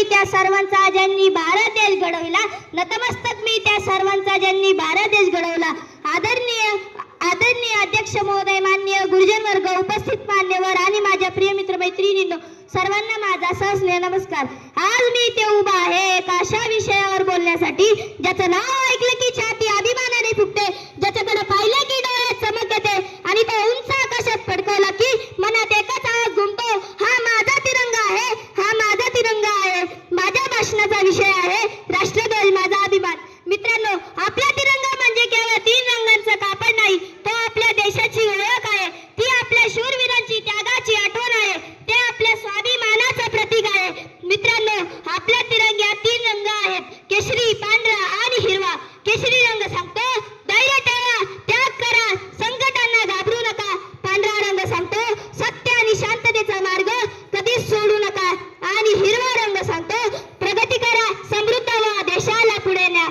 त्या सर्वांचा ज्यांनी भारत देश घडवला, नतमस्तक मी त्या सर्वांचा ज्यांनी भारत देश घडवला. आदरणीय अध्यक्ष महोदय, माननीय गुरुजन वर्ग, उपस्थित मान्यवर आणि माझ्या प्रिय मित्र मैत्रिणींनो, सर्वांना माझा सहस्र नमस्कार. आज मी इथे उभा आहे एका अशा विषयावर बोलण्यासाठी ज्याचं नाव ऐकलं की छाती अभिमानाने फुटते, ज्याच्याकडे पाहिलं की डोळ्यात चमक येते आणि तो उंच आकाशात फडकवला की मनात एकच आवाज घुमतो, हा माझा तिरंगा आहे, हा माझा तिरंगा आहे. माझ्या भाषणाचा विषय आहे राष्ट्रध्वज माझा अभिमान. मित्रांनो, आपला तिरंगा म्हणजे केवळ 3 रंगांचा कापड नाही, तो आपल्या देशाची ओळख आहे. ती आपल्या शूरवीरांची त्यागाची आठवण आहे, ते आपल्या स्वाभिमानाचं प्रतीक आहे. मित्रांनो, आपल्या तिरंग्यात 3 रंग आहेत, केशरी, पांढरा आणि हिरवा. केशरी रंग सांगतो धैर्य ठेवा, त्याग करा, संकटांना घाबरू नका. पांढरा रंग सांगतो सत्य आणि शांततेचा मार्ग कधीच सोडू नका. आणि हिरवा रंग सांगतो प्रगती करा, समृद्ध व्हा, देशाला पुढे न्या.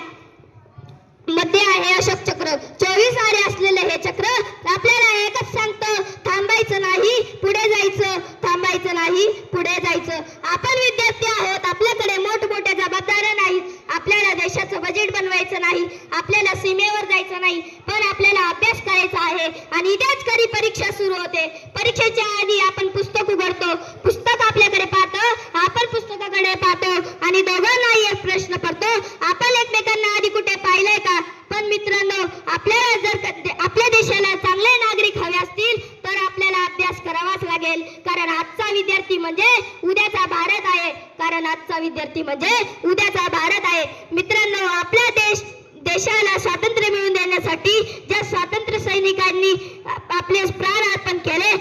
मध्ये आहे अशोक चक्र, 24 आरे असलेलं हे चक्र आपल्याला एकच सांगतं, थांबायचं नाही, पुढे जायचं, थांबायचं नाही, पुढे जायचं. आपण विद्यार्थी आहोत, आपल्याकडे मोठमोठ्या जबाबदाऱ्या नाहीत, आपल्याला देशाचं बजेट बनवायचं नाही, आपल्याला सीमेवर जायचं नाही, पण आपल्याला अभ्यास करायचा आहे. आणि त्याच कधी परीक्षा सुरू होते. परीक्षेच्या आधी आपण पुस्तक उघडतो, पुस्तक आपल्याकडे पाहतं, आपण पुस्तकाकडे पाहतो आणि दोघांनाही एक प्रश्न पडतो, आपण एकमेकांना आधी कुठे पाहिलंय का? पण मित्रांनो, आपल्याला जर आपल्या देशाला चांगले नागरिक हवे असतील तर आपल्याला अभ्यास करावाच लागेल. कारण आजचा विद्यार्थी म्हणजे उद्याचा भारत आहे. कारण आजचा विद्यार्थी म्हणजे उद्याचा भारत आहे. मित्रांनो, आपला देशाला स्वातंत्र्य मिळवून देण्यासाठी ज्या स्वातंत्र्य सैनिकांनी आपले प्राण अर्पण केले